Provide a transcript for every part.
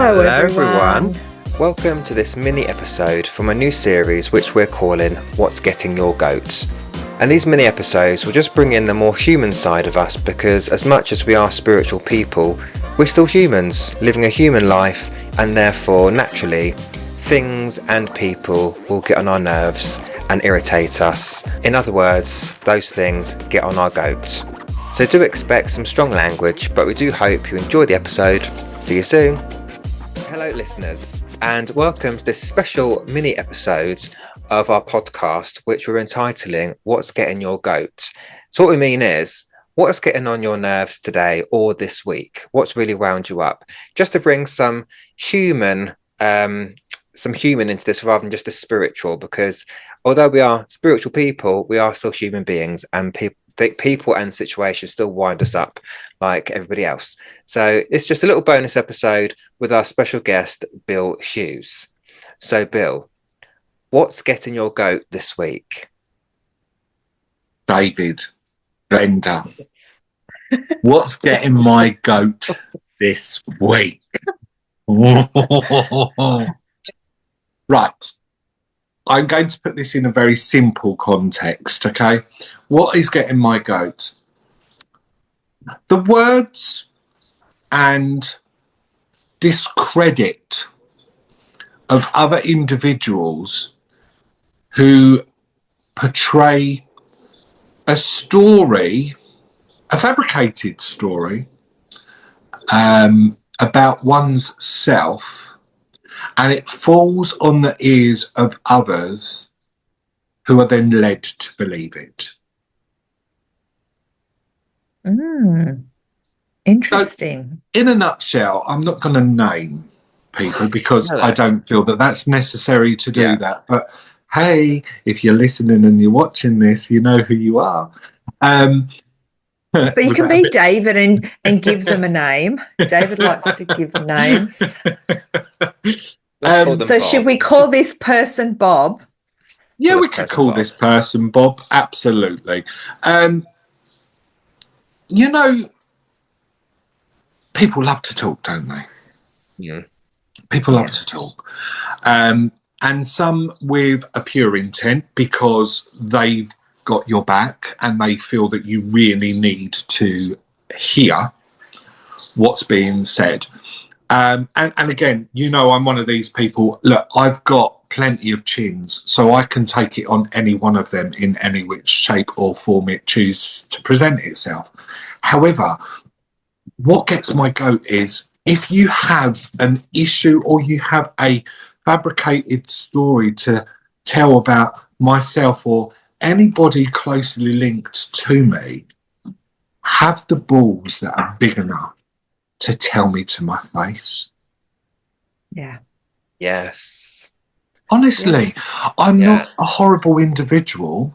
Hello everyone. Welcome to this mini episode from a new series which we're calling What's Getting Your Goat. And these mini episodes will just bring in the more human side of us, because as much as we are spiritual people, we're still humans living a human life, and therefore naturally things and people will get on our nerves and irritate us. In other words, those things get on our goat. So do expect some strong language, but we do hope you enjoy the episode. See you soon. Hello listeners, and welcome to this special mini episode of our podcast, which we're entitling What's Getting Your Goat. So what we mean is, what's getting on your nerves today or this week? What's really wound you up? Just to bring some human into this rather than just the spiritual, because although we are spiritual people, we are still human beings, and people and situations still wind us up like everybody else. So it's just a little bonus episode with our special guest, Bill Hughes. So Bill, what's getting your goat this week? David, Blender. What's getting my goat this week? Right. I'm going to put this in a very simple context, okay? What is getting my goat? The words and discredit of other individuals who portray a story, a fabricated story, about one's self, and it falls on the ears of others who are then led to believe it. Interesting. So, in a nutshell, I'm not going to name people because I don't feel that that's necessary to do that. But hey, if you're listening and you're watching this, you know who you are. But you can be David and give them a name. David likes to give names. So should we call this person Bob? Yeah, we could call this person Bob. Absolutely. You know, people love to talk, don't they? Yeah. People love to talk. And some with a pure intent, because they've got your back and they feel that you really need to hear what's being said. And again, you know, I'm one of these people. Look, I've got plenty of chins, so I can take it on any one of them in any which shape or form it chooses to present itself. However, what gets my goat is if you have an issue or you have a fabricated story to tell about myself or anybody closely linked to me, have the balls that are big enough to tell me to my face. Yeah. Yes. Honestly, I'm not a horrible individual.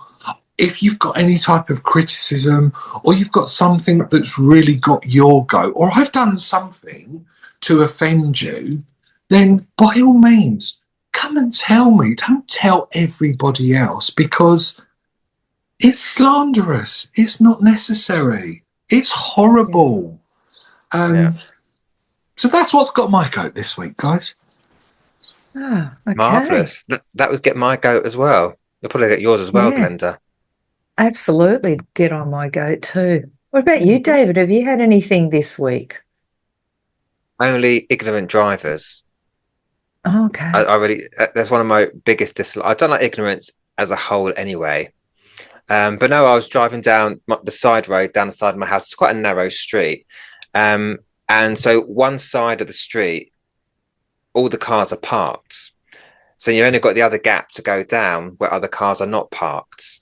If you've got any type of criticism or you've got something that's really got your goat, or I've done something to offend you, then by all means, come and tell me. Don't tell everybody else, because it's slanderous. It's not necessary. It's horrible. So that's what's got my goat this week, guys. Okay. Marvellous. That would get my goat as well. You'll probably get yours as well, Glenda. Absolutely get on my goat too. What about you, David? Have you had anything this week? Only ignorant drivers. Oh, okay. I really, that's one of my biggest dislikes. I don't like ignorance as a whole anyway. But no, I was driving down the side road, down the side of my house. It's quite a narrow street. And so one side of the street, all the cars are parked. So you only got the other gap to go down where other cars are not parked.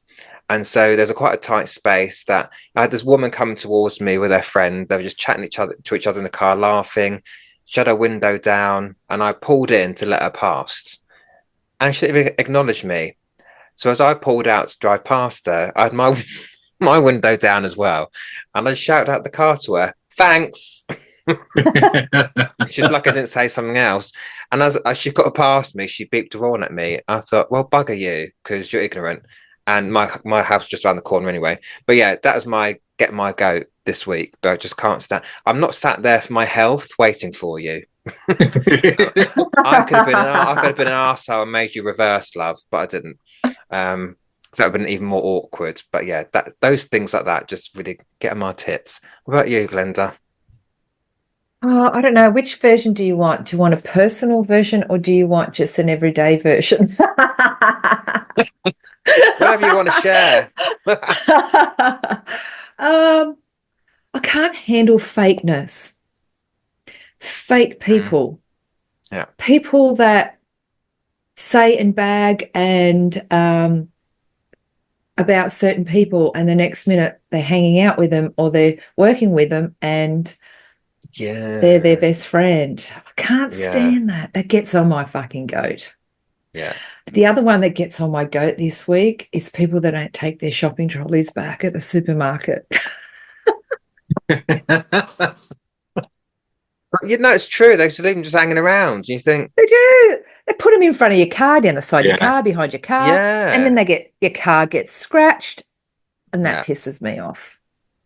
And so there's quite a tight space that I had this woman come towards me with her friend. They were just chatting to each other in the car, laughing. She had her window down, and I pulled in to let her past. And she didn't even acknowledge me. So as I pulled out to drive past her, I had my window down as well. And I shouted out the car to her, "Thanks." She's lucky I didn't say something else. And as she got past me, she beeped her horn at me. I thought, well, bugger you, because you're ignorant. And my house just around the corner anyway. But yeah, that was my get my goat this week. But I just can't stand. I'm not sat there for my health waiting for you. I could have been an arsehole and made you reverse love, but I didn't. Because that would have been even more awkward. But yeah, those things like that just really get on my tits. What about you, Glenda? Oh, I don't know. Which version do you want? Do you want a personal version or do you want just an everyday version? Whatever you want to share. I can't handle fakeness. Fake people. Yeah. People that say and bag and about certain people, and the next minute they're hanging out with them or they're working with them and they're their best friend. I can't stand that. That gets on my fucking goat. Yeah. The other one that gets on my goat this week is people that don't take their shopping trolleys back at the supermarket. You know, it's true. They should leave them just hanging around. You think They do. They put them in front of your car, down the side of your car, behind your car, and then your car gets scratched, and that pisses me off.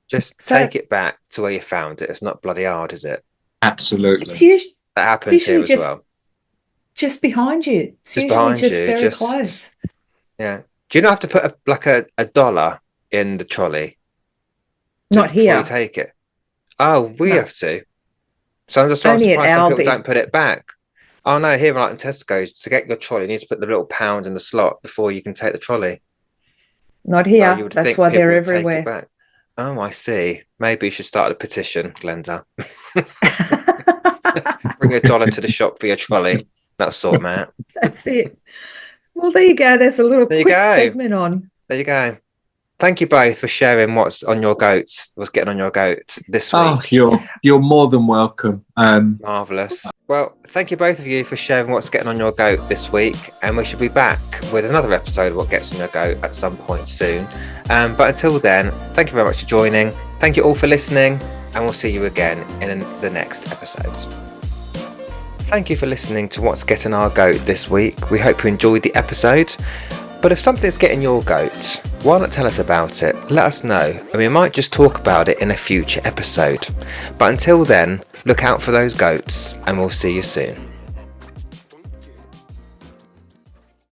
Just take it back to where you found it. It's not bloody hard, is it? Absolutely. That happens here as well. Just behind you. It's usually just very close. Yeah. Do you not have to put a $1 in the trolley? Not here. Before you take it. Oh, we have to. So I'm surprised some people don't put it back. Oh no, here like in Tesco's, to get your trolley, you need to put the little pound in the slot before you can take the trolley. Not here. So that's why they're everywhere. Oh, I see. Maybe you should start a petition, Glenda. Bring $1 to the shop for your trolley. That'll sort them out. That's it. Well, there you go. There's a little quick segment on. There you go. Thank you both for sharing what's getting on your goat this week. Oh, you're more than welcome. Marvellous. Well, thank you both of you for sharing what's getting on your goat this week, and we should be back with another episode of What Gets on Your Goat at some point soon. But until then, thank you very much for joining. Thank you all for listening, and we'll see you again in the next episode. Thank you for listening to What's Getting Our Goat this week. We hope you enjoyed the episode. But if something's getting your goat, why not tell us about it? Let us know, and we might just talk about it in a future episode. But until then, look out for those goats, and we'll see you soon.